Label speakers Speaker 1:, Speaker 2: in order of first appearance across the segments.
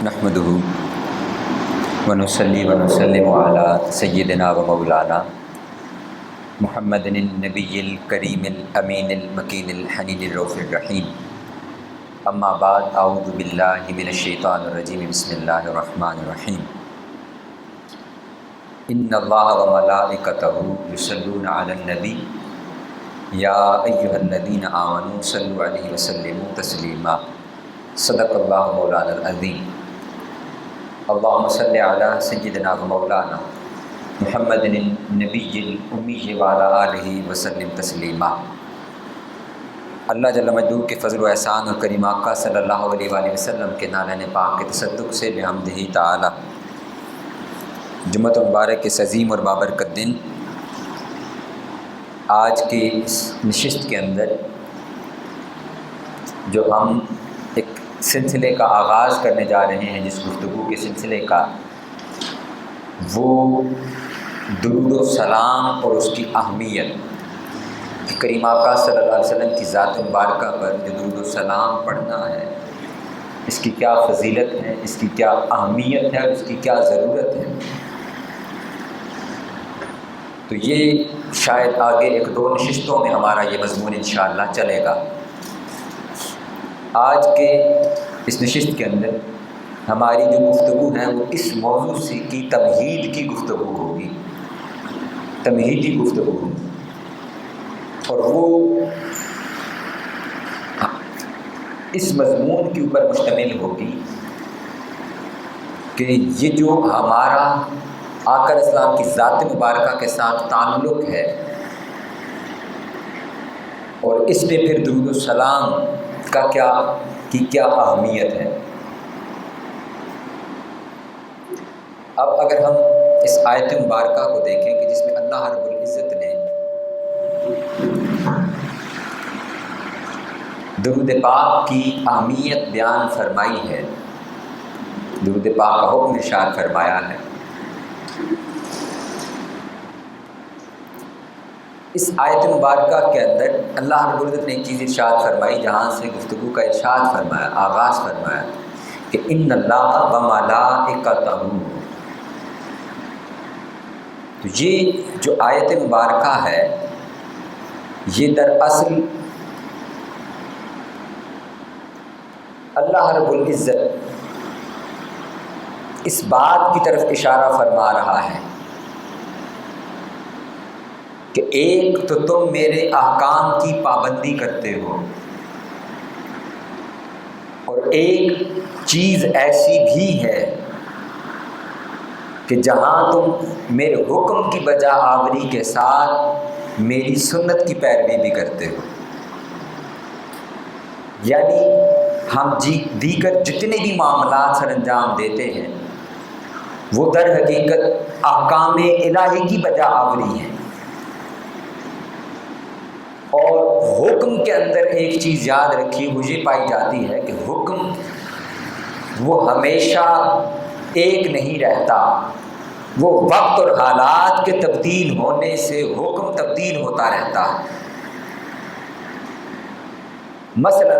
Speaker 1: نحمده ونصلي ونسلم على سيدنا ومولانا محمد النبي الكريم الأمين المكين الحنين الرؤوف الرحيم. اما بعد، اعوذ باللہ من الشیطان الرجیم، بسم اللہ الرحمن الرحیم. ان اللہ وملائکتہ یصلون علی النبی یا ایھا الذین آمنوا صلوا علیہ وسلموا تسلیما. صدق اللہ مولانا العظیم. اللہم صلی علی سیدنا و مولانا محمد النبی الامی وعلی آلہ وسلم تسلیما. اللہ جل مجدہ کے فضل و احسان اور کریم آقا صلی اللہ علیہ وآلہ وسلم کے نالین پاک کے تصدق سے بحمدہ تعالی جمعۃ مبارک کے عظیم اور بابرکت دن آج کی اس نشست کے اندر جو ہم ایک سلسلے کا آغاز کرنے جا رہے ہیں، جس گفتگو کے سلسلے کا وہ درود و سلام اور اس کی اہمیت، کہ کریم آقا صلی اللہ علیہ وسلم کی ذات مبارکہ پر جو درود و سلام پڑھنا ہے، اس کی کیا فضیلت ہے، اس کی کیا اہمیت ہے اور اس کی کیا ضرورت ہے. تو یہ شاید آگے ایک دو نشستوں میں ہمارا یہ مضمون انشاءاللہ چلے گا. آج کے اس نشست کے اندر ہماری جو گفتگو ہے وہ اس موضوع سے کی تمہید کی گفتگو ہوگی، تمہیدی گفتگو ہوگی، اور وہ اس مضمون کے اوپر مشتمل ہوگی کہ یہ جو ہمارا آقا علیہ السلام کی ذات مبارکہ کے ساتھ تعلق ہے اور اس میں پھر درود و سلام کا کیا اہمیت ہے. اب اگر ہم اس آیت مبارکہ کو دیکھیں کہ جس میں اللہ رب العزت نے درود پاک کی اہمیت بیان فرمائی ہے، درود پاک کا حکم ارشاد فرمایا ہے، اس آیت مبارکہ کے اندر اللہ رب العزت نے ایک چیز ارشاد فرمائی، جہاں سے گفتگو کا ارشاد فرمایا، آغاز فرمایا کہ ان اللہ وملائکتہ. تو یہ جو آیت مبارکہ ہے یہ دراصل اللہ رب العزت اس بات کی طرف اشارہ فرما رہا ہے کہ ایک تو تم میرے احکام کی پابندی کرتے ہو، اور ایک چیز ایسی بھی ہے کہ جہاں تم میرے حکم کی بجا آوری کے ساتھ میری سنت کی پیروی بھی کرتے ہو. یعنی ہم دیگر جتنے بھی معاملات سر انجام دیتے ہیں وہ در حقیقت احکام الہی کی بجا آوری ہے. اور حکم کے اندر ایک چیز یاد رکھی، وہ یہ پائی جاتی ہے کہ حکم وہ ہمیشہ ایک نہیں رہتا، وہ وقت اور حالات کے تبدیل ہونے سے حکم تبدیل ہوتا رہتا ہے. مثلا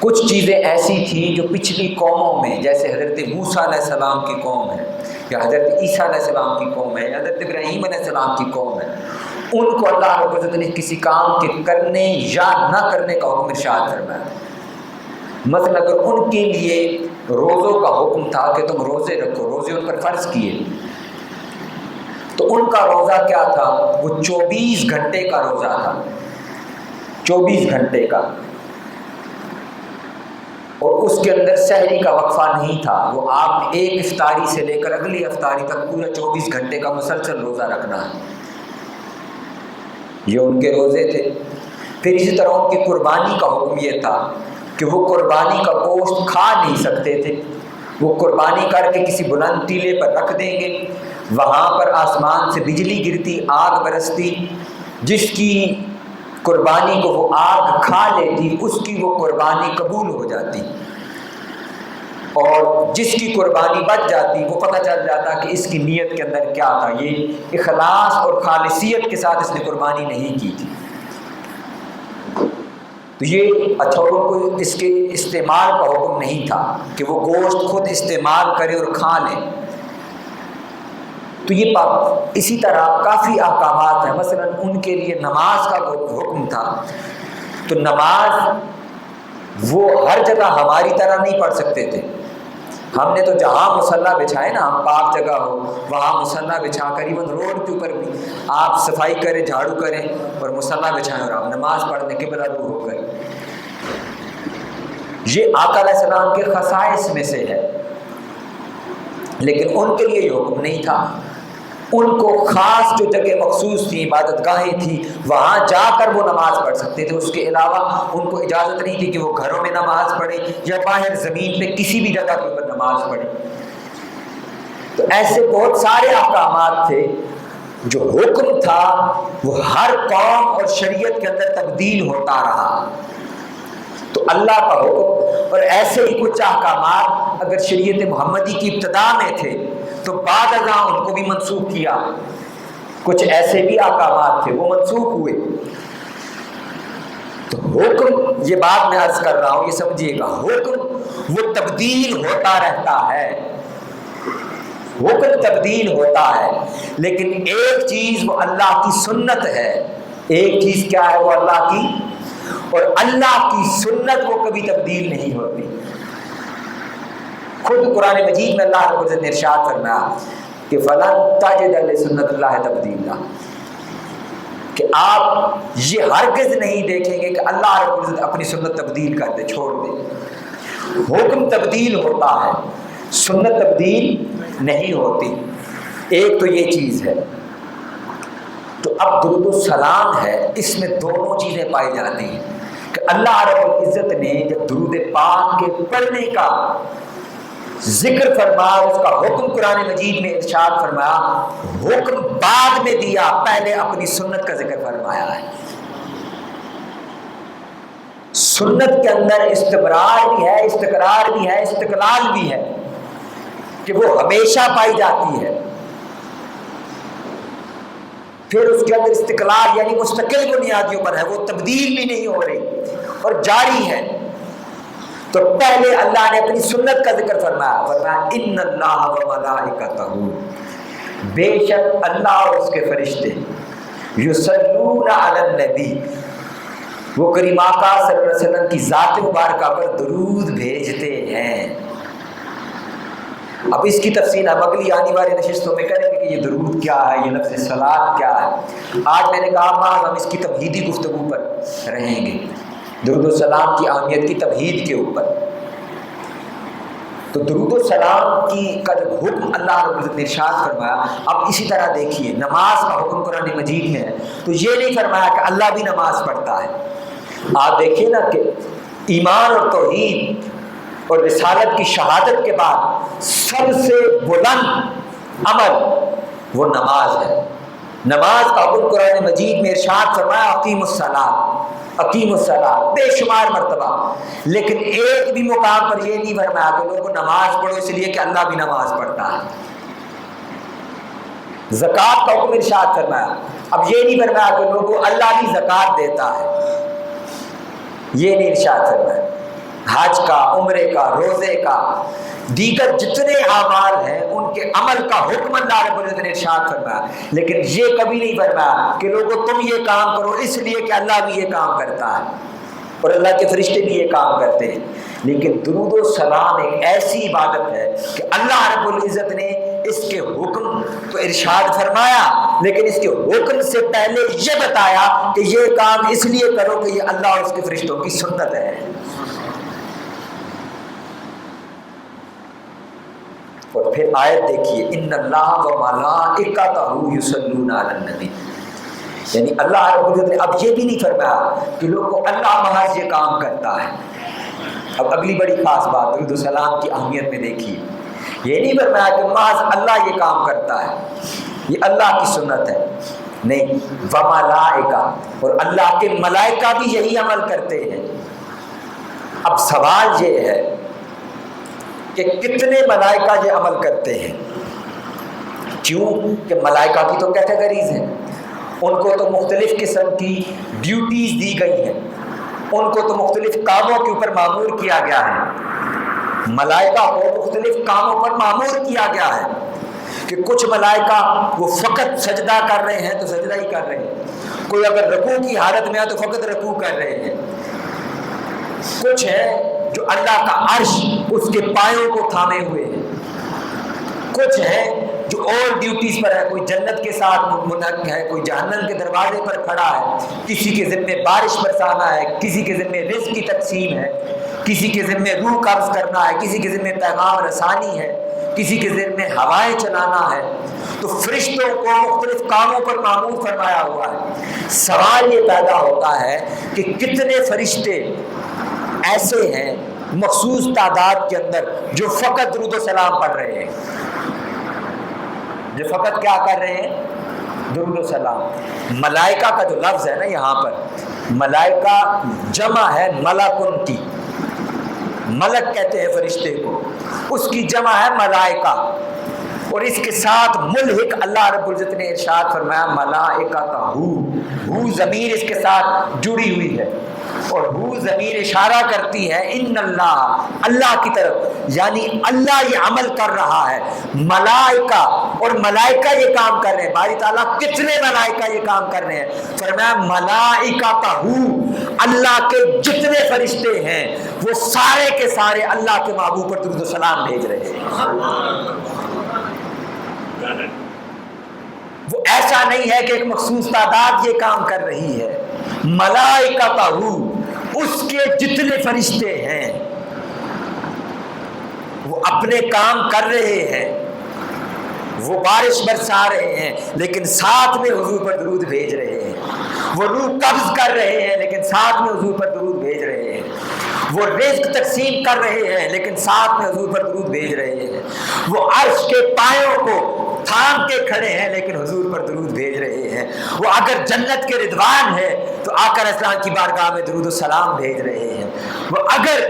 Speaker 1: کچھ چیزیں ایسی تھیں جو پچھلی قوموں میں، جیسے حضرت موسیٰ علیہ السلام کی قوم ہے، یا حضرت عیسیٰ علیہ السلام کی قوم ہے، یا حضرت ابراہیم علیہ السلام کی قوم ہے، ان کو اللہ رب العزت نے کسی کام کے کرنے یا نہ کرنے کا حکم ارشاد فرمایا. مثلا اگر ان کے لیے روزوں کا حکم تھا کہ تم روزے رکھو، روزے ان پر فرض کیے، تو ان کا روزہ کیا تھا؟ وہ 24 گھنٹے کا روزہ تھا، 24 گھنٹے کا، اور اس کے اندر سحری کا وقفہ نہیں تھا. وہ آپ ایک افطاری سے لے کر اگلی افطاری تک پورا 24 گھنٹے کا مسلسل روزہ رکھنا ہے. یہ ان کے روزے تھے. پھر اسی طرح ان کی قربانی کا حکم یہ تھا کہ وہ قربانی کا گوشت کھا نہیں سکتے تھے. وہ قربانی کر کے کسی بلند ٹیلے پر رکھ دیں گے، وہاں پر آسمان سے بجلی گرتی، آگ برستی، جس کی قربانی کو وہ آگ کھا لیتی اس کی وہ قربانی قبول ہو جاتی، اور جس کی قربانی بچ جاتی وہ پتہ چل جاتا کہ اس کی نیت کے اندر کیا تھا، یہ اخلاص اور خالصیت کے ساتھ اس نے قربانی نہیں کی تھی. تو یہ اچھا ان کو اس کے استعمال کا حکم نہیں تھا کہ وہ گوشت خود استعمال کرے اور کھا لیں. تو یہ اسی طرح کافی احکامات ہیں. مثلا ان کے لیے نماز کا حکم تھا. تو نماز وہ ہر جگہ ہماری طرح نہیں پڑھ سکتے تھے. ہم نے تو جہاں مصلی بچھائے نا، ہم پاک جگہ ہو وہاں مصلی بچھا کر ایون روڈ کے اوپر بھی آپ صفائی کریں، جھاڑو کریں اور مصلی بچھائیں اور آپ نماز پڑھ لیں قبلہ رخ ہو کر. یہ آقا علیہ السلام کے خصائص میں سے ہے، لیکن ان کے لیے یہ حکم نہیں تھا. ان کو خاص جو جگہ مخصوص تھی، عبادت گاہیں تھی، وہاں جا کر وہ نماز پڑھ سکتے تھے. اس کے علاوہ ان کو اجازت نہیں تھی کہ وہ گھروں میں نماز پڑھیں یا باہر زمین پہ کسی بھی جگہ کے اوپر نماز پڑھیں. تو ایسے بہت سارے احکامات تھے جو حکم تھا وہ ہر قوم اور شریعت کے اندر تبدیل ہوتا رہا. تو اللہ کا حکم اور ایسے ہی کچھ احکامات اگر شریعت محمدی کی ابتدا میں تھے تو بعد ازاں ان کو بھی منسوخ کیا. کچھ ایسے بھی احکامات تھے وہ منسوخ ہوئے. تو حکم، یہ بات میں عرض کر رہا ہوں، یہ سمجھیے گا، حکم وہ تبدیل ہوتا رہتا ہے. حکم تبدیل ہوتا ہے، لیکن ایک چیز وہ اللہ کی سنت ہے. ایک چیز کیا ہے؟ وہ اللہ کی، اور اللہ کی سنت وہ کبھی تبدیل نہیں ہوتی. خود قرآن مجید میں اللہ رب العزت نے ارشاد فرمایا کہ فَلَن تَجِدَ لِسُنَّتِ اللَّهِ تَبْدِيلًا، کہ آپ یہ ہرگز نہیں دیکھیں گے کہ اللہ رب العزت اپنی سنت تبدیل کر دے، چھوڑ دے. حکم تبدیل ہوتا ہے، سنت تبدیل نہیں ہوتی. ایک تو یہ چیز ہے. تو اب درود السلام ہے، اس میں دونوں چیزیں پائی جاتی ہیں کہ اللہ رب العزت نے جب درود پاک کے پڑھنے کا ذکر فرمایا، اس کا حکم قرآن مجید میں ارشاد فرمایا، حکم بعد میں دیا، پہلے اپنی سنت کا ذکر فرمایا ہے. سنت کے اندر استمرار بھی ہے، استقرار بھی ہے، استقلال بھی ہے کہ وہ ہمیشہ پائی جاتی ہے. پھر اس کے اندر استقلال یعنی مستقل بنیادوں پر ہے، وہ تبدیل بھی نہیں ہو رہی اور جاری ہے. تو پہلے اللہ نے اپنی سنت کا ذکر فرمایا ان اللہ و ملائکتہ، بے شک اللہ اور اس کے فرشتے، یصلون علی النبی، وہ کریم آقا صلی اللہ علیہ وسلم کی ذات مبارکہ پر درود بھیجتے ہیں. اب اس کی تفصیل ہم اگلی آنے والی نشستوں میں کریں گے کہ یہ درود کیا ہے، یہ لفظ صلاۃ کیا ہے. آج میں نے کہا محض ہم اس کی تمہیدی گفتگو پر رہیں گے، درود السلام کی اہمیت کی تمہید کے اوپر. تو درود السلام کی کا جب حکم اللہ رب العزت نے ارشاد فرمایا، اب اسی طرح دیکھیے نماز کا حکم قرآن مجید میں ہے تو یہ نہیں فرمایا کہ اللہ بھی نماز پڑھتا ہے. آپ دیکھیے نا کہ ایمان اور توحید اور رسالت کی شہادت کے بعد سب سے بلند عمل وہ نماز ہے. نماز کا حکم قرآن مجید میں ارشاد فرمایا اقیم الصلاۃ بے شمار مرتبہ، لیکن ایک بھی مقام پر یہ نہیں فرمایا کہ لوگوں نماز پڑھو اس لیے کہ اللہ بھی نماز پڑھتا ہے. زکوٰۃ کا حکم ارشاد فرمایا، اب یہ نہیں فرمایا کہ لوگوں اللہ بھی زکوٰۃ دیتا ہے، یہ نہیں ارشاد فرمایا. حج کا، عمرے کا، روزے کا، دیگر جتنے اعمال ہیں ان کے عمل کا حکم اللہ رب العزت نے ارشاد فرمایا، لیکن یہ کبھی نہیں فرمایا کہ لوگوں تم یہ کام کرو اس لیے کہ اللہ بھی یہ کام کرتا ہے اور اللہ کے فرشتے بھی یہ کام کرتے ہیں. لیکن درود و سلام ایک ایسی عبادت ہے کہ اللہ رب العزت نے اس کے حکم تو ارشاد فرمایا، لیکن اس کے حکم سے پہلے یہ بتایا کہ یہ کام اس لیے کرو کہ یہ اللہ اور اس کے فرشتوں کی سنت ہے. اور پھر آیت دیکھیے ان اللہ و ملائکتہ یصلون علی النبی، یعنی اللہ رب العزت نے اب یہ بھی نہیں فرمایا کہ لوگوں اللہ محض یہ کام کرتا ہے. اب اگلی بڑی خاص بات درود السلام کی اہمیت میں دیکھیے، یہ نہیں فرمایا کہ محض اللہ یہ کام کرتا ہے، یہ اللہ کی سنت ہے، نہیں، وملائکہ، اور اللہ کے ملائکہ بھی یہی عمل کرتے ہیں. اب سوال یہ ہے کہ کتنے ملائکہ یہ عمل کرتے ہیں؟ کیوں کہ ملائکہ کی تو کیٹیگریز ہیں، ان کو تو مختلف قسم کی ڈیوٹیز دی گئی ہیں. ان کو تو مختلف کاموں کے اوپر معمور کیا گیا ہے، ملائکہ کو مختلف کاموں پر معمور کیا گیا ہے کہ کچھ ملائکہ وہ فقط سجدہ کر رہے ہیں تو سجدہ ہی کر رہے ہیں، کوئی اگر رکوع کی حالت میں ہے تو فقط رکوع کر رہے ہیں، کچھ ہے جو اللہ کا عرش اس کے پایوں کو تھامے ہوئے ہیں، کچھ ہے جو اور ڈیوٹیز پر ہے، کوئی جنت کے ساتھ منحق ہے، کوئی جہنم کے دروازے پر کھڑا ہے، کسی کے ذمے بارش برسانا ہے، کسی کے ذمے رزق کی تقسیم ہے، کسی کے ذمے روح قبض کرنا ہے، کسی کے ذمے پیغام رسانی ہے، کسی کے ذمے ہوائیں چلانا ہے۔ تو فرشتوں کو مختلف کاموں پر معمور فرمایا ہوا ہے۔ سوال یہ پیدا ہوتا ہے کہ کتنے فرشتے ایسے ہیں مخصوص تعداد کے اندر جو فقط درود و سلام پڑھ رہے ہیں، جو فقط کیا کر رہے ہیں؟ درود و سلام۔ ملائکہ کا جو لفظ ہے نا یہاں پر، ملائکہ جمع ہے ملکن کی، ملک کہتے ہیں فرشتے کو، اس کی جمع ہے ملائکہ، اور اس کے ساتھ ملحق اللہ رب العزت نے ارشاد فرمایا ملائکتہ، ضمیر اس کے ساتھ جڑی ہوئی ہے، اور ضمیر اشارہ کرتی ہے ان اللہ، اللہ کی طرف، یعنی اللہ یہ عمل کر رہا ہے، ملائکہ، اور ملائکہ یہ کام کر رہے ہیں۔ باری تعالیٰ کتنے ملائکہ یہ کام کر رہے ہیں؟ فرمایا ملائکتہ، اللہ کے جتنے فرشتے ہیں وہ سارے کے سارے اللہ کے محبوب پر درود و سلام بھیج رہے ہیں۔ وہ ایسا نہیں ہے کہ ایک مخصوص تعداد یہ کام کر رہی ہے، ملائکتہ، اس کے جتنے فرشتے ہیں وہ اپنے کام کر رہے ہیں، وہ بارش برسا رہے ہیں لیکن ساتھ میں حضور پر درود بھیج رہے ہیں، وہ روح قبض کر رہے ہیں لیکن ساتھ میں حضور پر درود بھیج رہے ہیں، وہ رزق تقسیم کر رہے ہیں لیکن ساتھ میں حضور پر درود بھیج رہے ہیں، وہ عرش کے پایوں کو تھام کے کھڑے ہیں لیکن حضور پر درود بھیج رہے ہیں، وہ اگر جنت کے رضوان ہے تو آقا علیہ السلام کی بارگاہ میں درود و سلام بھیج رہے ہیں، وہ اگر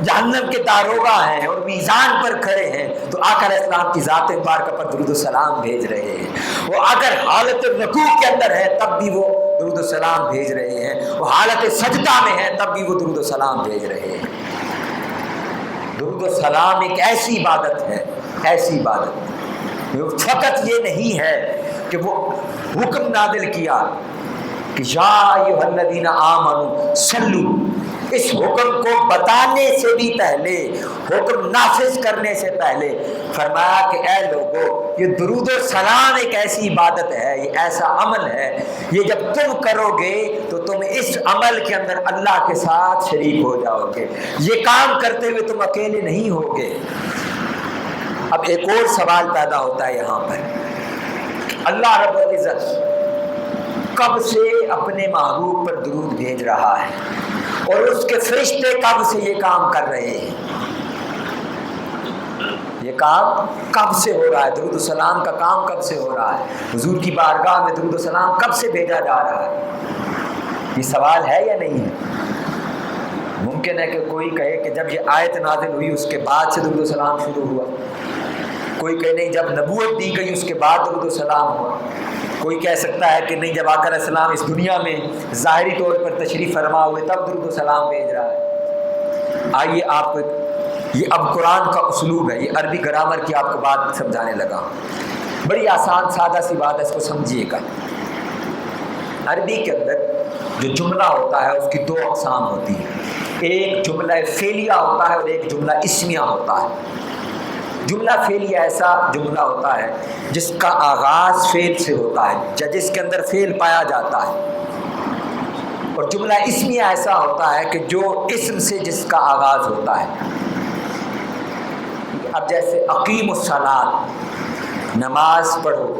Speaker 1: جہنم کے داروغہ ہیں اور میزان پر کھڑے ہیں تو آقا علیہ السلام کی ذات مبارکہ پر درود و سلام بھیج رہے ہیں، وہ اگر حالت رکوع کے اندر ہے تب بھی وہ درود و سلام بھیج رہے ہیں، وہ حالت سجدہ میں ہے تب بھی وہ درود و سلام بھیج رہے ہیں۔ درود و سلام ایک ایسی عبادت ہے، ایسی عبادت، فقط یہ نہیں ہے کہ وہ حکم نازل کیا کہ یا ایھا الذین آمنوا صلو، اس حکم کو بتانے سے بھی پہلے، حکم نافذ کرنے سے پہلے فرمایا کہ اے لوگو، یہ درود و سلام ایک ایسی عبادت ہے، یہ ایسا عمل ہے، یہ جب تم کرو گے تو تم اس عمل کے اندر اللہ کے ساتھ شریک ہو جاؤ گے، یہ کام کرتے ہوئے تم اکیلے نہیں ہوگے۔ اب ایک اور سوال پیدا ہوتا ہے یہاں پر، اللہ رب العزت کب سے اپنے محبوب پر درود بھیج رہا ہے اور اس کے فرشتے کب سے یہ کام کر رہے ہیں؟ یہ کام کب سے ہو رہا ہے؟ درود و سلام کا کام کب سے ہو رہا ہے؟ حضور کی بارگاہ میں درود و سلام کب سے بھیجا جا رہا ہے؟ یہ سوال ہے یا نہیں ہے؟ ممکن ہے کہ کوئی کہے کہ جب یہ آیت نازل ہوئی اس کے بعد سے درود و سلام شروع ہوا، کوئی کہے نہیں جب نبوت دی گئی اس کے بعد درود و سلام ہوا، کوئی کہہ سکتا ہے کہ نہیں جب آقا علیہ السلام اس دنیا میں ظاہری طور پر تشریف فرما ہوئے تب درود و سلام بھیج رہا ہے۔ آئیے آپ کو یہ اب قرآن کا اسلوب ہے، یہ عربی گرامر کی آپ کو بات سمجھانے لگا، بڑی آسان سادہ سی بات ہے، اس کو سمجھیے گا۔ عربی کے اندر جو جملہ ہوتا ہے اس کی دو اقسام ہوتی ہیں، ایک جملہ فعلیہ ہوتا ہے اور ایک جملہ اسمیہ ہوتا ہے۔ جملہ فعلیہ ایسا جملہ ہوتا ہے جس کا آغاز فعل سے ہوتا ہے، جس کے اندر فعل پایا جاتا ہے، اور جملہ اسمیہ ایسا ہوتا ہے کہ جو اسم سے جس کا آغاز ہوتا ہے۔ اب جیسے اقیم الصلاۃ، نماز پڑھو،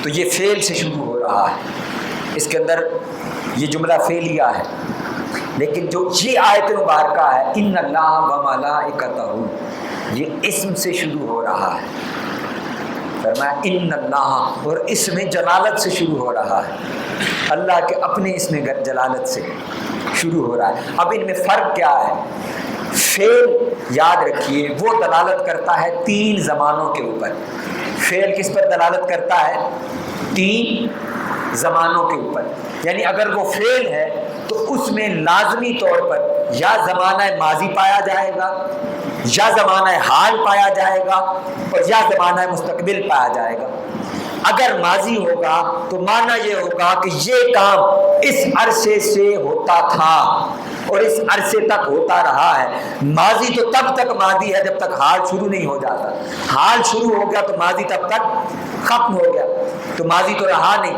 Speaker 1: تو یہ فعل سے شروع ہو رہا ہے، اس کے اندر یہ جملہ فعلیہ ہے، لیکن جو یہ آیت مبارکہ ہے ان اللہ و ملائکتہ، یہ اسم سے شروع ہو رہا ہے، فرمایا ان اللہ، اور اس میں جلالت سے شروع ہو رہا ہے، اللہ کے اپنے اس میں جلالت سے شروع ہو رہا ہے۔ اب ان میں فرق کیا ہے؟ فعل یاد رکھیے وہ دلالت کرتا ہے تین زمانوں کے اوپر۔ فعل کس پر دلالت کرتا ہے؟ تین زمانوں کے اوپر، یعنی اگر وہ فعل ہے تو اس میں لازمی طور پر یا زمانہ ماضی پایا جائے گا یا زمانہ حال پایا جائے گا اور یا زمانہ مستقبل پایا جائے گا۔ اگر ماضی ہوگا تو معنی یہ ہوگا کہ یہ کام اس عرصے سے ہوتا تھا اور اس عرصے تک ہوتا رہا ہے۔ ماضی تو تب تک ماضی ہے جب تک حال شروع نہیں ہو جاتا، حال شروع ہو گیا تو ماضی تب تک ختم ہو گیا، تو ماضی تو رہا نہیں۔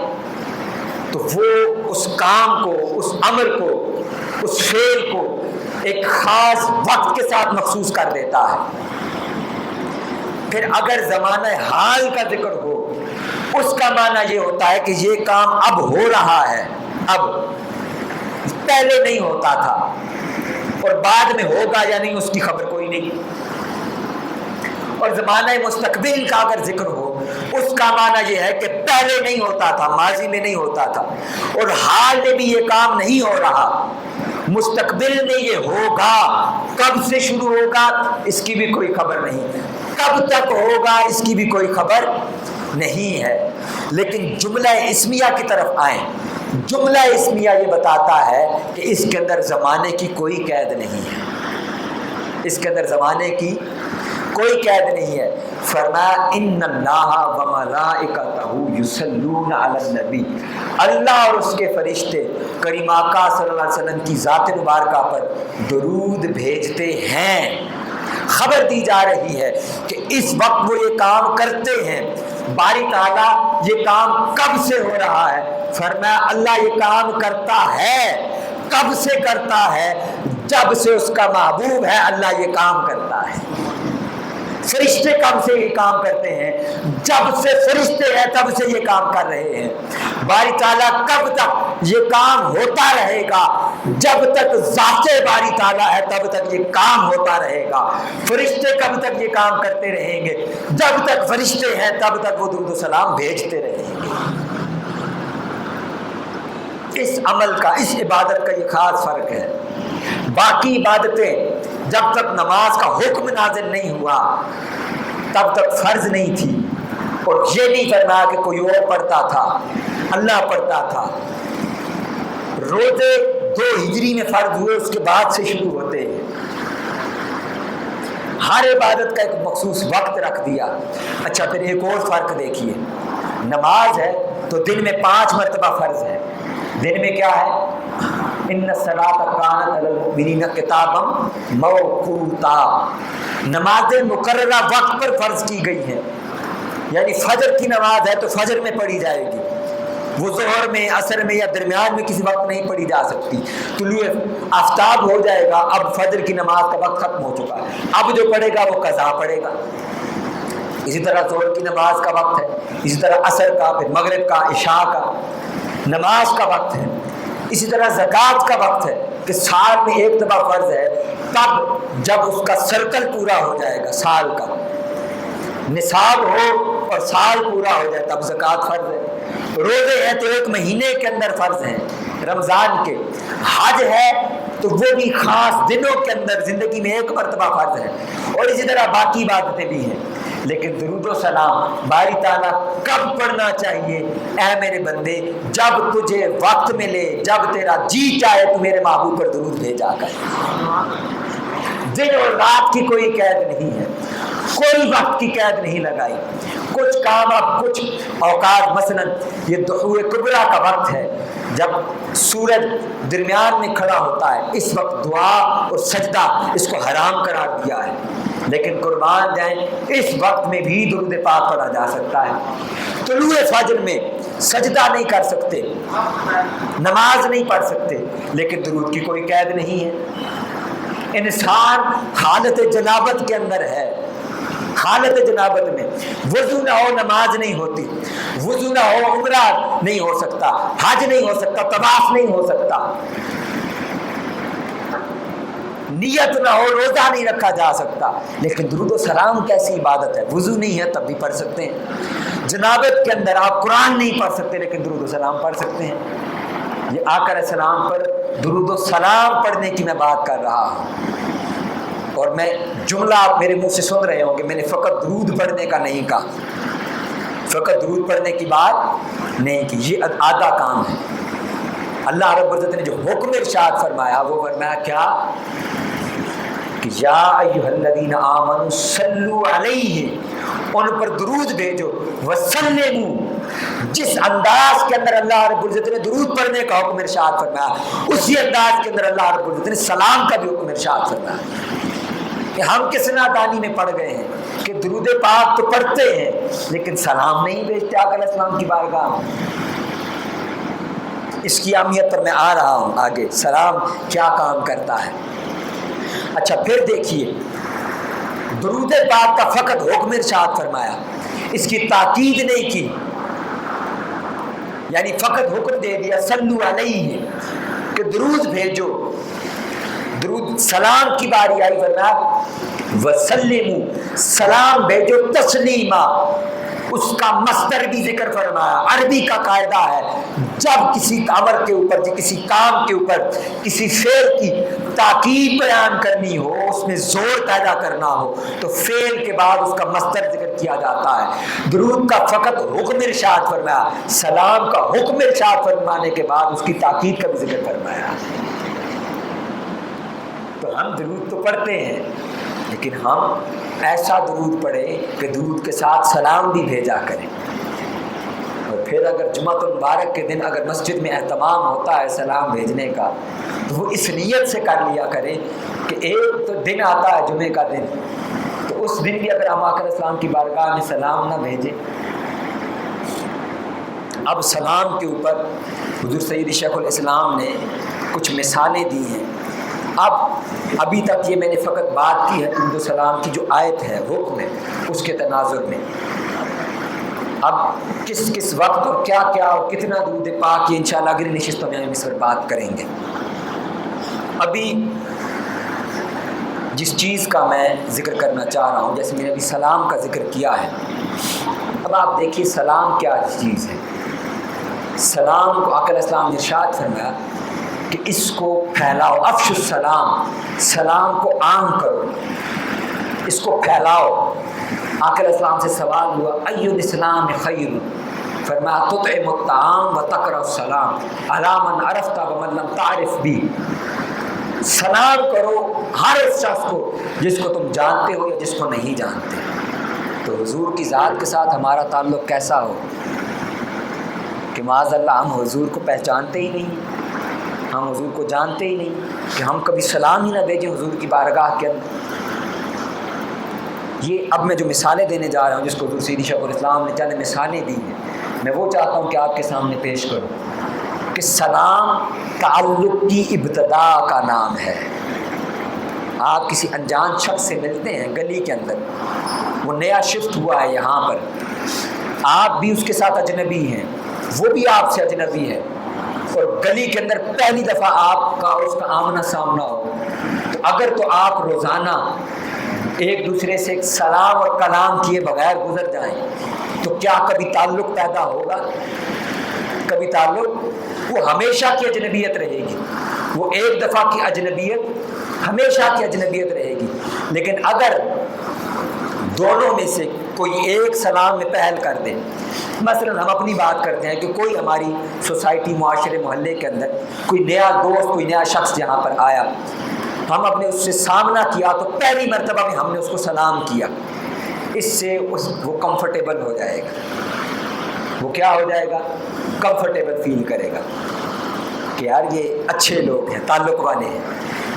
Speaker 1: تو وہ اس کام کو، اس امر کو، اس فعل کو ایک خاص وقت کے ساتھ مخصوص کر دیتا ہے۔ پھر اگر زمانہ حال کا ذکر ہو، اس کا معنی یہ ہوتا ہے کہ یہ کام اب ہو رہا ہے، اب پہلے نہیں ہوتا تھا، اور بعد میں ہوگا یا نہیں اس کی خبر کوئی نہیں۔ اور زمانہ مستقبل کا اگر ذکر ہو، اس کا معنی یہ ہے کہ پہلے نہیں ہوتا تھا، ماضی میں نہیں ہوتا تھا، اور حال میں بھی یہ کام نہیں ہو رہا، مستقبل میں یہ ہوگا۔ کب سے شروع ہوگا اس کی بھی کوئی خبر نہیں، کب تک ہوگا اس کی بھی کوئی خبر نہیں ہے۔ لیکن جملہ اسمیہ کی طرف آئیں۔ جملہ اسمیہ یہ بتاتا ہے کہ اس کے اندر زمانے کی کوئی قید نہیں ہے، اس کے اندر زمانے کی کوئی قید نہیں ہے۔ فرمایا ان اللہ و ملائکتہ یصلون علی النبی، اللہ اور اس کے فرشتے کریم آقا صلی اللہ علیہ وسلم کی ذات مبارکہ پر درود بھیجتے ہیں۔ خبر دی جا رہی ہے کہ اس وقت وہ یہ کام کرتے ہیں۔ باری تعالیٰ یہ کام کب سے ہو رہا ہے؟ فرمایا اللہ یہ کام کرتا ہے۔ کب سے کرتا ہے؟ جب سے اس کا محبوب ہے اللہ یہ کام کرتا ہے۔ فرشتے کب سے یہ کام کرتے ہیں؟ جب سے فرشتے ہیں تب سے یہ کام کر رہے ہیں۔ باری تعالیٰ کب تک یہ کام ہوتا رہے گا؟ جب تک ذات باری تعالیٰ ہے تب تک یہ کام ہوتا رہے گا۔ فرشتے کب تک یہ کام کرتے رہیں گے؟ جب تک فرشتے ہیں تب تک وہ درود و سلام بھیجتے رہیں گے۔ اس عمل کا، اس عبادت کا یہ خاص فرق ہے۔ باقی عبادتیں جب تک نماز کا حکم نازل نہیں ہوا تب تک فرض نہیں تھی، اور یہ نہیں فرمایا کہ کوئی اور پڑھتا تھا، اللہ پڑھتا تھا۔ روزے 2 ہجری میں فرض ہوئے، اس کے بعد سے شروع ہوتے ہیں۔ ہر عبادت کا ایک مخصوص وقت رکھ دیا۔ اچھا پھر ایک اور فرق دیکھیے، نماز ہے تو دن میں 5 مرتبہ فرض ہے۔ دن میں کیا ہے؟ ان الصلاۃ کانت علی المؤمنین کتابا موقوتا، نمازیں مقررہ وقت پر فرض کی گئی ہیں۔ یعنی فجر کی نماز ہے تو فجر میں پڑھی جائے گی، وہ ظہر میں، عصر میں یا درمیان میں کسی وقت نہیں پڑھی جا سکتی۔ طلوع آفتاب ہو جائے گا، اب فجر کی نماز کا وقت ختم ہو چکا ہے، اب جو پڑھے گا وہ قضا پڑھے گا۔ اسی طرح ظہر کی نماز کا وقت ہے، اسی طرح عصر کا، پھر مغرب کا، عشاء کا نماز کا وقت ہے۔ اسی طرح زکوٰۃ کا وقت ہے کہ سال میں ایک دفعہ فرض ہے، تب جب اس کا سرکل پورا ہو جائے گا، سال کا نصاب ہو اور سال پورا ہو جائے تب زکوٰۃ فرض ہے۔ روزے ہیں تو 1 مہینے کے اندر فرض ہیں رمضان کے۔ حج ہے تو وہ بھی خاص دنوں کے اندر زندگی میں 1 مرتبہ فرض ہے، اور اسی طرح باقی عبادتیں بھی ہیں۔ لیکن درود و سلام باری تعالیٰ کب پڑھنا چاہیے؟ اے میرے بندے، جب تجھے وقت ملے، جب تیرا جی چاہے تو میرے محبوب پر درود بھیجا کر۔ دن اور رات کی کوئی قید نہیں ہے، کوئی وقت کی قید نہیں لگائی۔ کچھ کام، اب کچھ اوقات، مثلا یہ ضحوہ کبریٰ کا وقت ہے جب سورج درمیان میں کھڑا ہوتا ہے، اس وقت دعا اور سجدہ اس کو حرام قرار دیا ہے، لیکن قربان جائیں اس وقت میں بھی درود پاک پڑھا جا سکتا ہے۔ طلوع فجر میں سجدہ نہیں کر سکتے، نماز نہیں پڑھ سکتے، لیکن درود کی کوئی قید نہیں ہے۔ انسان حالت جنابت کے اندر ہے، حالت جنابت میں وضو نہ ہو نماز نہیں ہوتی، وضو نہ ہو عمرہ نہیں ہو سکتا، حج نہیں ہو سکتا، طواف نہیں ہو سکتا، نیت نہ ہو روزہ نہیں رکھا جا سکتا۔ لیکن درود و سلام کیسی عبادت ہے، وضو نہیں ہے تب بھی پڑھ سکتے ہیں۔ جنابت کے اندر آپ قرآن نہیں پڑھ سکتے لیکن درود و سلام پڑھ سکتے ہیں۔ یہ آقا علیہ السلام پر درود و سلام پڑھنے کی میں بات کر رہا ہوں، اور میں جملہ آپ میرے منہ سے سن رہے ہوں کہ میں نے فقط درود پڑھنے کا نہیں کہا، فقط درود پڑھنے کی بات نہیں کی، یہ آدھا کام ہے۔ اللہ رب العزت نے جو حکم ارشاد فرمایا وہ فرمایا کیا کہ یا ایھا الذین آمنوا صلوا علیہ، ان پر درود بھیجو، وسلموا، جس انداز کے اندر اللہ رب العزت نے درود پڑھنے کا حکم ارشاد فرمایا اسی انداز کے اندر اللہ رب العزت نے سلام کا بھی حکم ارشاد فرمایا۔ کہ ہم کس نادانی میں پڑ گئے ہیں کہ درود پاک تو پڑھتے ہیں لیکن سلام نہیں بھیجتے آقا علیہ السلام کی بارگاہ میں۔ اس کی اہمیت پر میں آ رہا ہوں آگے، سلام کیا کام کرتا ہے۔ اچھا پھر دیکھیے، درود پاک کا فقط حکم ارشاد فرمایا، اس کی تاکید نہیں کی، یعنی فقط حکم دے دیا صلو علیہ کہ درود بھیجو، درود سلام کی باری آئی فرمایا وسلموا، سلام بھیجو تسلیما، اس کا مصدر بھی ذکر فرمایا۔ عربی کا قاعدہ ہے جب کسی امر کے اوپر، کسی کام کے اوپر، کسی فعل کی تاکید بیان کرنی ہو، اس میں زور پیدا کرنا ہو تو فعل کے بعد اس کا مصدر ذکر کیا جاتا ہے۔ درود کا فقط حکم ارشاد فرمایا، سلام کا حکم ارشاد فرمانے کے بعد اس کی تاکید کا بھی ذکر فرمایا۔ تو ہم درود تو پڑھتے ہیں لیکن ہم ایسا درود پڑھیں کہ درود کے ساتھ سلام بھی بھیجا کریں۔ اور پھر اگر جمعہ المبارک کے دن اگر مسجد میں اہتمام ہوتا ہے سلام بھیجنے کا تو وہ اس نیت سے کر لیا کریں کہ ایک تو دن آتا ہے جمعے کا دن، تو اس دن بھی اگر ہم آقا علیہ السلام کی بارگاہ میں سلام نہ بھیجیں۔ اب سلام کے اوپر حضور سید شیخ الاسلام نے کچھ مثالیں دی ہیں۔ اب ابھی تک یہ میں نے فقط بات کی ہے درود و سلام کی جو آیت ہے، حکم ہے، اس کے تناظر میں۔ اب کس کس وقت اور کیا کیا اور کتنا درود پاک یہ انشاءاللہ اگلی نشستوں میں ہم اس پر بات کریں گے۔ ابھی جس چیز کا میں ذکر کرنا چاہ رہا ہوں، جیسے میں نے ابھی سلام کا ذکر کیا ہے، اب آپ دیکھیے سلام کیا چیز ہے۔ سلام کو آقا علیہ السلام نے ارشاد فرمایا کہ اس کو پھیلاؤ، افشوا السلام، سلام کو عام کرو، اس کو پھیلاؤ۔ آقا علیہ السلام سے سوال ہوا ای الاسلام خیر، فرمایا تطعم الطعام وتقرأ السلام علی من عرفت ومن لم تعرف بھی، سلام کرو ہر اس شخص کو جس کو تم جانتے ہو یا جس کو نہیں جانتے۔ تو حضور کی ذات کے ساتھ ہمارا تعلق کیسا ہو کہ معاذ اللہ ہم حضور کو پہچانتے ہی نہیں، ہم حضور کو جانتے ہی نہیں، کہ ہم کبھی سلام ہی نہ بھیجیں حضور کی بارگاہ کے اندر۔ یہ اب میں جو مثالیں دینے جا رہا ہوں، جس کو حضور سید شیخ الاسلام نے چند مثالیں دی ہیں، میں وہ چاہتا ہوں کہ آپ کے سامنے پیش کروں کہ سلام تعلق کی ابتدا کا نام ہے۔ آپ کسی انجان شخص سے ملتے ہیں گلی کے اندر، وہ نیا شفٹ ہوا ہے یہاں پر، آپ بھی اس کے ساتھ اجنبی ہیں، وہ بھی آپ سے اجنبی ہے، اور گلی کے اندر پہلی دفعہ آپ کا اور اس کا آمنا سامنا ہو، تو اگر تو آپ روزانہ ایک دوسرے سے ایک سلام اور کلام کیے بغیر گزر جائیں تو کیا کبھی تعلق پیدا ہوگا؟ کبھی تعلق؟ وہ ہمیشہ کی اجنبیت رہے گی، وہ ایک دفعہ کی اجنبیت ہمیشہ کی اجنبیت رہے گی۔ لیکن اگر دونوں میں سے کوئی ایک سلام میں پہل کر دے، مثلا ہم اپنی بات کرتے ہیں کہ کوئی ہماری سوسائٹی، معاشرے، محلے کے اندر کوئی نیا دوست، کوئی نیا شخص یہاں پر آیا، ہم اپنے اس سے سامنا کیا تو پہلی مرتبہ میں ہم نے اس کو سلام کیا، اس سے وہ کمفرٹیبل ہو جائے گا۔ وہ کیا ہو جائے گا؟ کمفرٹیبل فیل کرے گا کہ یار یہ اچھے لوگ ہیں، تعلق والے ہیں۔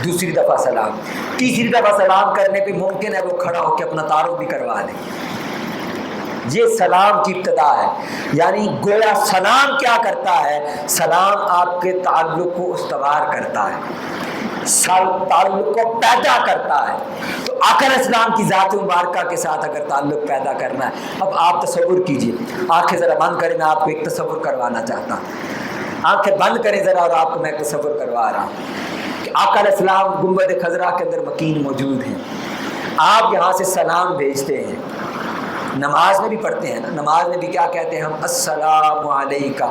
Speaker 1: دوسری دفعہ سلام، تیسری دفعہ سلام کرنے پہ ممکن ہے وہ کھڑا ہو کے اپنا تعارف بھی کروا لے۔ یہ سلام کی ابتدا ہے، یعنی گویا سلام کیا کرتا ہے؟ سلام آپ کے تعلق کو استوار کرتا ہے، تعلق کو پیدا کرتا ہے۔ تو آقا علیہ السلام کی ذات مبارکہ کے ساتھ اگر تعلق پیدا کرنا ہے، اب آپ تصور کیجئے، آنکھیں ذرا بند کریں، میں آپ کو ایک تصور کروانا چاہتا ہوں، آنکھیں بند کریں ذرا اور آپ کو میں ایک تصور کروا رہا ہوں کہ آقا علیہ السلام گنبد خضرا کے اندر مکین موجود ہیں، آپ یہاں سے سلام بھیجتے ہیں، نماز میں بھی پڑھتے ہیں نا، نماز میں بھی کیا کہتے ہیں ہم؟ السلام علیکہ،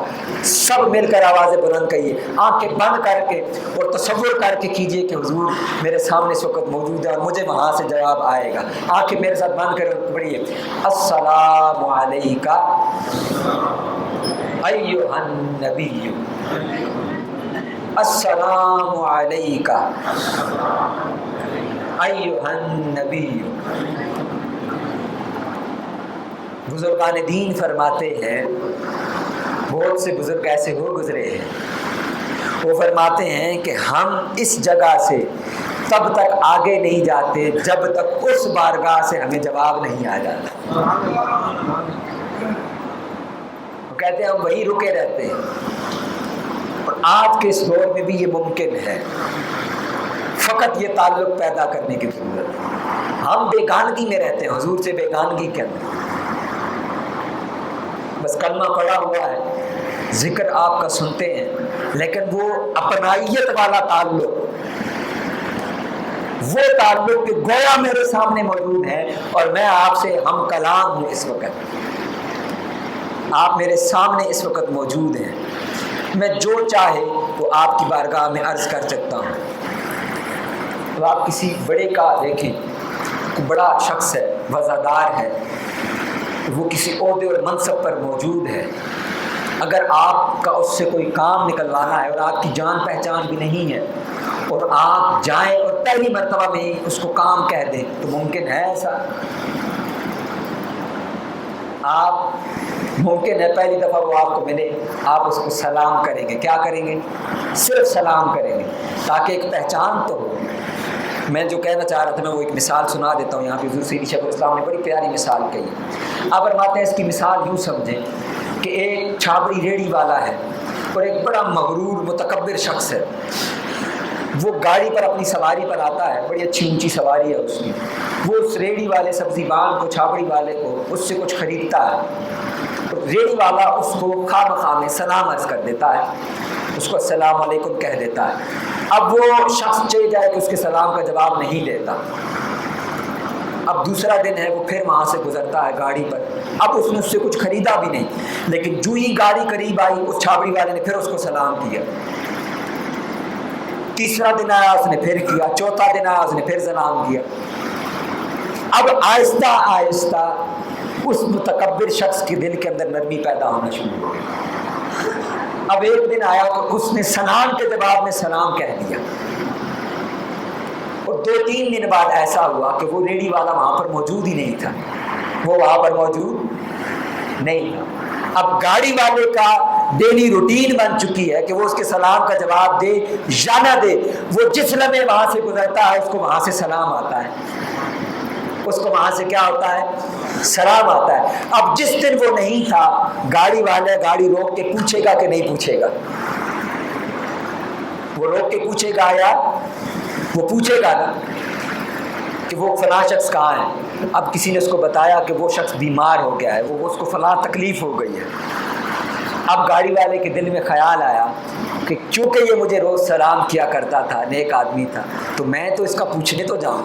Speaker 1: سب مل کر آوازیں بلند کہیے، آنکھیں بند کر کے اور تصور کر کے کیجئے کہ حضور میرے سامنے اس وقت موجود ہے اور مجھے وہاں سے جواب آئے گا۔ آنکھیں میرے ساتھ بند کریں اور پڑھیے السلام علیکہ ایھا النبی السلام علیکہ ایھا النبی۔ بزرگان دین فرماتے ہیں، بہت سے بزرگ ایسے ہو گزرے ہیں، وہ فرماتے ہیں کہ ہم اس جگہ سے تب تک آگے نہیں جاتے جب تک اس بارگاہ سے ہمیں جواب نہیں آ جاتا۔ وہ کہتے ہیں ہم وہیں رکے رہتے ہیں، اور آج کے اس دور میں بھی یہ ممکن ہے، فقط یہ تعلق پیدا کرنے کی ضرورت ہے۔ ہم بیگانگی میں رہتے ہیں، حضور سے بیگانگی کے اندر، بس کلمہ پڑا ہوا ہے، ذکر آپ کا سنتے ہیں، لیکن وہ اپنائیت والا تعلق، وہ تعلق کہ گویا میرے سامنے موجود ہے اور میں آپ سے ہم کلام ہوں، اس وقت آپ میرے سامنے اس وقت موجود ہیں، میں جو چاہے وہ آپ کی بارگاہ میں عرض کر سکتا ہوں۔ تو آپ کسی بڑے کا دیکھیں، کوئی بڑا شخص ہے، وزادار ہے، وہ کسی عہدے اور منصب پر موجود ہے، اگر آپ کا اس سے کوئی کام نکلوانا ہے اور آپ کی جان پہچان بھی نہیں ہے، اور آپ جائیں اور پہلی مرتبہ میں ہی اس کو کام کہہ دیں، تو ممکن ہے ایسا؟ آپ ممکن ہے پہلی دفعہ وہ آپ کو ملے، آپ اس کو سلام کریں گے، کیا کریں گے؟ صرف سلام کریں گے، تاکہ ایک پہچان تو ہو۔ میں جو کہنا چاہ رہا تھا، میں وہ ایک مثال سنا دیتا ہوں یہاں پہ۔ حضور سیدی شیخ الاسلام نے بڑی پیاری مثال کہی۔ آپ فرماتے ہیں اس کی مثال یوں سمجھیں کہ ایک چھابڑی ریڑھی والا ہے اور ایک بڑا مغرور متکبر شخص ہے، وہ گاڑی پر اپنی سواری پر آتا ہے، بڑی اچھی اونچی سواری ہے اس کی، وہ اس ریڑھی والے سبزی بان کو، چھابڑی والے کو اس سے کچھ خریدتا ہے، ریڑھی والا اس کو خواہ مخواہ میں سلام عرض کر دیتا ہے، اس کو السلام علیکم کہہ دیتا ہے۔ اب وہ شخص چلے جائے کہ اس کے سلام کا جواب نہیں دیتا، اب دوسرا دن ہے، وہ پھر وہاں سے گزرتا ہے گاڑی پر، اب اس نے اس سے کچھ خریدا بھی نہیں، لیکن جو ہی گاڑی قریب آئی اس چھابڑی والے نے پھر اس کو سلام کیا، تیسرا دن آیا اس نے پھر کیا، چوتھا دن آیا اس نے پھر سلام کیا۔ اب آہستہ آہستہ اس متکبر شخص کے دل کے اندر نرمی پیدا ہونا شروع ہو گئی۔ اب ایک دن آیا تو اس نے سلام کے جواب میں سلام کہہ دیا، اور 2-3 دن بعد ایسا ہوا کہ وہ ریڑھی والا وہاں پر موجود ہی نہیں تھا، وہ وہاں پر موجود نہیں تھا۔ اب گاڑی والے کا ڈیلی روٹین بن چکی ہے کہ وہ اس کے سلام کا جواب دے یا نہ دے، وہ جس لمحے وہاں سے گزرتا ہے اس کو وہاں سے سلام آتا ہے، اس کو وہاں سے کیا ہوتا ہے؟ سلام آتا ہے۔ اب جس دن وہ نہیں تھا، گاڑی والا گاڑی روک کے پوچھے گا کہ نہیں پوچھے گا؟ وہ روک کے پوچھے گا یا وہ پوچھے گا نا کہ وہ فلاں شخص کہاں ہے؟ اب کسی نے اس کو بتایا کہ وہ شخص بیمار ہو گیا ہے، وہ اس کو فلاں تکلیف ہو گئی ہے۔ اب گاڑی والے کے دل میں خیال آیا کہ چونکہ یہ مجھے روز سلام کیا کرتا تھا، نیک آدمی تھا، تو میں تو اس کا پوچھنے تو جاؤں،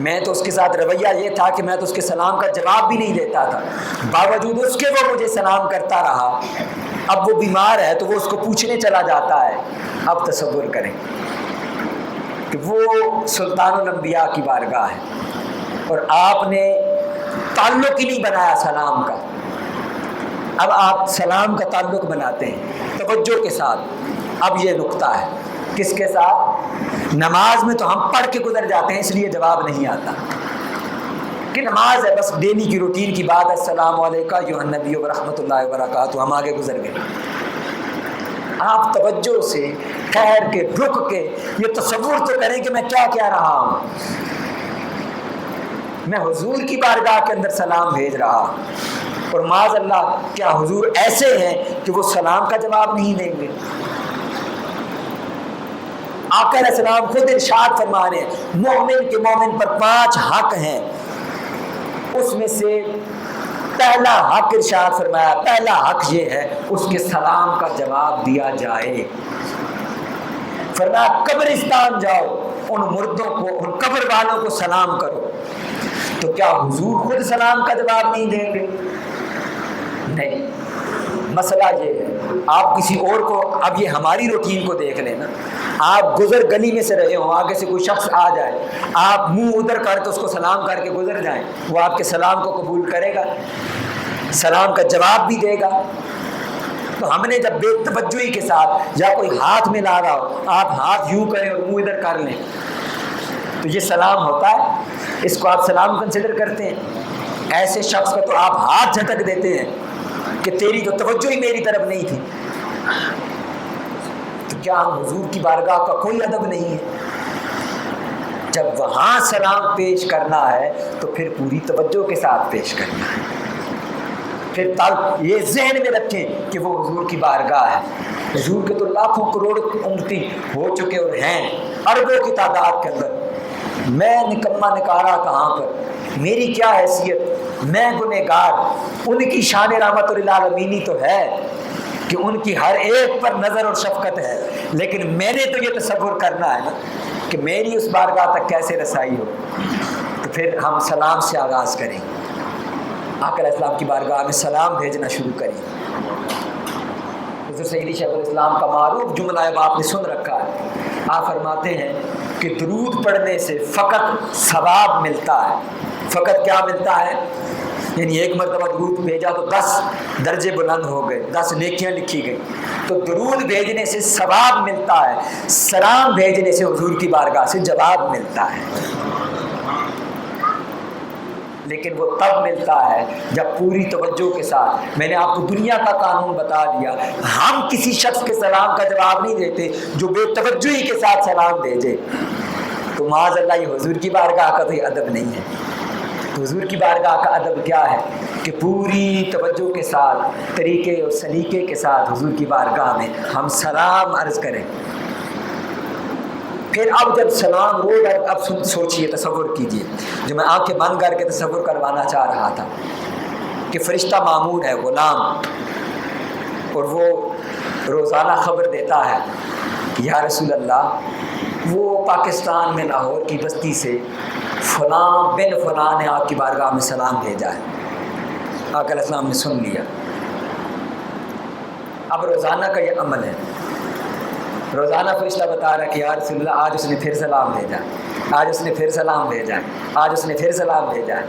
Speaker 1: میں تو اس کے ساتھ رویہ یہ تھا کہ میں تو اس کے سلام کا جواب بھی نہیں دیتا تھا، باوجود اس کے وہ مجھے سلام کرتا رہا۔ اب وہ بیمار ہے تو وہ اس کو پوچھنے چلا جاتا ہے۔ اب تصور کریں کہ وہ سلطان الانبیاء کی بارگاہ ہے اور آپ نے تعلق ہی نہیں بنایا سلام کا، اب آپ سلام کا تعلق بناتے ہیں توجہ کے ساتھ۔ اب یہ نقطہ ہے کس کے ساتھ؟ نماز میں تو ہم پڑھ کے گزر جاتے ہیں، اس لیے جواب نہیں آتا کہ نماز ہے، بس ڈیلی کی روٹین کی بات ہے، السلام علیکم ایھا النبی ورحمۃ اللہ وبرکاتہ، ہم آگے گزر گئے۔ آپ توجہ سے ٹھہر کے رک کے یہ تصور تو کریں کہ میں کیا کہہ رہا ہوں، میں حضور کی بارگاہ کے اندر سلام بھیج رہا ہوں، اور معاذ اللہ کیا حضور ایسے ہیں کہ وہ سلام کا جواب نہیں دیں گے؟ آقا علیہ السلام خود ارشاد فرما رہے ہیں مومن کے مومن پر 5 حق ہیں، اس میں سے پہلا حق ارشاد فرمایا، پہلا حق یہ ہے اس کے سلام کا جواب دیا جائے۔ فرمایا قبرستان جاؤ، ان مردوں کو، ان قبر والوں کو سلام کرو۔ تو کیا حضور خود سلام کا جواب نہیں دیں گے؟ نہیں۔ مسئلہ یہ ہے، آپ کسی اور کو، اب یہ ہماری روٹین کو دیکھ لیں نا، آپ گزر گلی میں سے رہے ہو، آگے سے کوئی شخص آ جائے، آپ منہ ادھر کر کے اس کو سلام کر کے گزر جائیں، وہ آپ کے سلام کو قبول کرے گا؟ سلام کا جواب بھی دے گا؟
Speaker 2: تو ہم نے جب بے توجہی کے ساتھ یا کوئی ہاتھ میں لا رہا ہو، آپ ہاتھ یوں کریں اور منہ ادھر کر لیں، تو یہ سلام ہوتا ہے؟ اس کو آپ سلام کنسیڈر کرتے ہیں؟ ایسے شخص کا تو آپ ہاتھ جھٹک دیتے ہیں کہ تیری تو توجہ ہی میری طرف نہیں تھی۔ تو کیا ہم حضور کی بارگاہ کا کوئی ادب نہیں ہے؟ جب وہاں سلام پیش کرنا ہے تو پھر پوری توجہ کے ساتھ پیش کرنا ہے۔ پھر یہ ذہن میں رکھیں کہ وہ حضور کی بارگاہ ہے۔ حضور کے تو لاکھوں کروڑ امتی ہو چکے اور ہیں اربوں کی تعداد کے اندر، میں نکما نکارا کہاں پر، میری کیا حیثیت، میں گنہگار۔ ان کی شان رحمت للعالمین تو ہے کہ ان کی ہر ایک پر نظر اور شفقت ہے، لیکن میں نے تو یہ تصور کرنا ہے نا کہ میری اس بارگاہ تک کیسے رسائی ہو۔ تو پھر ہم سلام سے آغاز کریں، آقا علیہ السلام کی بارگاہ میں سلام بھیجنا شروع کریں۔ حضرت سیدی شیخ الاسلام کا معروف جملہ اب آپ نے سن رکھا ہے، آپ فرماتے ہیں کہ درود پڑھنے سے فقط ثواب ملتا ہے۔ فقط کیا ملتا ہے؟ یعنی ایک مرتبہ درود بھیجا تو 10 درجے بلند ہو گئے، 10 نیکیاں لکھی گئی۔ تو درود بھیجنے سے ثواب ملتا ہے، سلام بھیجنے سے حضور کی بارگاہ سے جواب ملتا ہے۔ لیکن وہ تب ملتا ہے جب پوری توجہ کے ساتھ، میں نے آپ کو دنیا کا قانون بتا دیا، ہم کسی شخص کے سلام کا جواب نہیں دیتے جو بے توجہی کے ساتھ سلام بھیجے۔ تو معاذ اللہ یہ حضور کی بارگاہ کا تو یہ ادب نہیں ہے۔ تو حضور کی بارگاہ کا ادب کیا ہے کہ پوری توجہ کے ساتھ، طریقے اور سلیقے کے ساتھ حضور کی بارگاہ میں ہم سلام عرض کریں۔ پھر اب جب سلام روڈ، اب سوچئے، تصور کیجئے، جو میں آنکھیں بند کر کے تصور کروانا چاہ رہا تھا کہ فرشتہ مامون ہے، غلام، اور وہ روزانہ خبر دیتا ہے یا رسول اللہ وہ پاکستان میں لاہور کی بستی سے فلاں بن فلاں نے آپ کی بارگاہ میں سلام بھیجا ہے۔ آقا علیہ السلام نے سن لیا۔ اب روزانہ کا یہ عمل ہے، روزانہ فرشتہ بتا رہا ہے کہ یا رسول اللہ آج اس نے پھر سلام بھیجا، آج اس نے پھر سلام بھیجا ہے، آج اس نے پھر سلام بھیجا ہے۔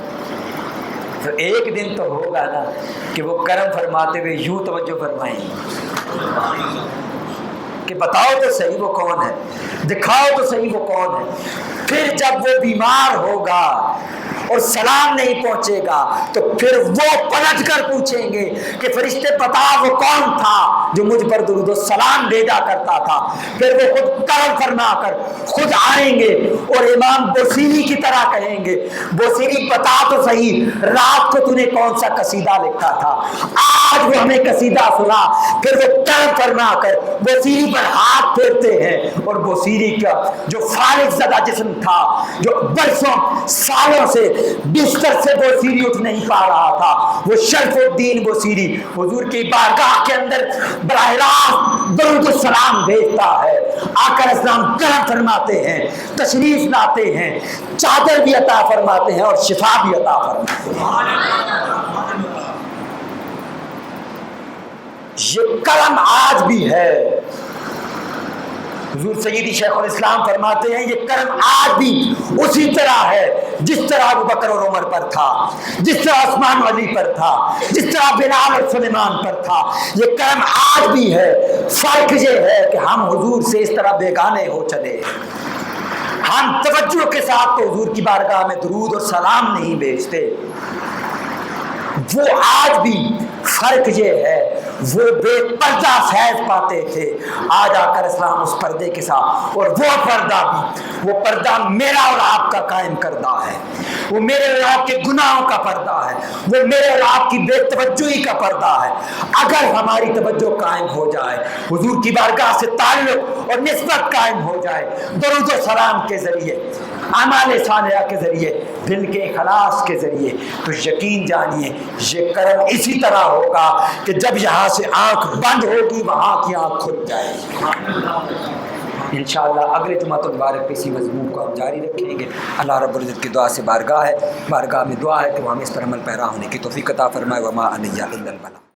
Speaker 2: تو ایک دن تو ہوگا نا کہ وہ کرم فرماتے ہوئے یوں توجہ فرمائیں کہ بتاؤ تو صحیح وہ کون ہے، دکھاؤ تو صحیح وہ کون ہے۔ پھر جب وہ بیمار ہوگا اور سلام نہیں پہنچے گا تو پھر وہ پلٹ کر پوچھیں گے کہ فرشتے بتا وہ کون تھا جو مجھ پر درود و سلام بھیجا کرتا تھا۔ پھر وہ خود کرم فرما کر خود آئیں گے اور امام بوسیری کی طرح کہیں گے، بوسیری بتا تو صحیح رات کو تو نے کون سا قصیدہ لکھا تھا، آج وہ ہمیں قصیدہ سنا۔ پھر وہ کرم فرما کر بوسیری پر ہاتھ پھیرتے ہیں اور بوسیری کا جو فارغ زدہ جسم تھا، جو برسوں سالوں سے بستر سے بوسیری اٹھ نہیں پا رہا تھا، وہ شرف الدین بوسیری حضور کی بارگاہ کے اندر براہ راست درود و سلام بھیجتا ہے۔ آقا علیہ السلام کرم فرماتے ہیں، تشریف لاتے ہیں، چادر بھی عطا فرماتے ہیں اور شفا بھی عطا فرماتے ہیں۔ یہ کرم آج بھی ہے۔ حضور سیدی شیخ الاسلام فرماتے ہیں یہ کرم آج بھی اسی طرح ہے جس طرح ابو بکر اور عمر پر تھا، جس طرح عثمان و علی پر تھا، جس طرح بلال اور سلیمان پر تھا۔ یہ کرم آج بھی ہے، فرق یہ ہے کہ ہم حضور سے اس طرح بیگانے ہو چلے۔ ہم توجہ کے ساتھ تو حضور کی بارگاہ میں درود اور سلام نہیں بھیجتے۔ وہ آج بھی فرق یہ ہے، وہ بے پردہ فیض پاتے تھے، آج آ کر اسلام اس پردے کے ساتھ، اور وہ پردہ بھی، وہ پردہ میرا اور آپ کا قائم کردہ ہے، وہ میرے اور آپ کے گناہوں کا پردہ ہے، وہ میرے اور آپ کی بے توجہی کا پردہ ہے۔ اگر ہماری توجہ قائم ہو جائے، حضور کی بارگاہ سے تعلق اور نسبت قائم ہو جائے، درود و سلام کے ذریعے، اعمال صالحہ کے ذریعے، دل کے اخلاص کے ذریعے، تو یقین جانیے یہ کرم اسی طرح ہوگا کہ جب یہاں سے آنکھ بند ہوگی وہاں کی آنکھ کھل جائے گی۔ انشاءاللہ اگلے جمعہ مبارک پہ اسی مضمون کو ہم جاری رکھیں گے۔ اللہ رب العزت کی دعا سے بارگاہ میں دعا ہے کہ وہ ہمیں اس پر عمل پیرا ہونے کی توفیق عطا فرمائے۔ وما علیہ الا البلاغ۔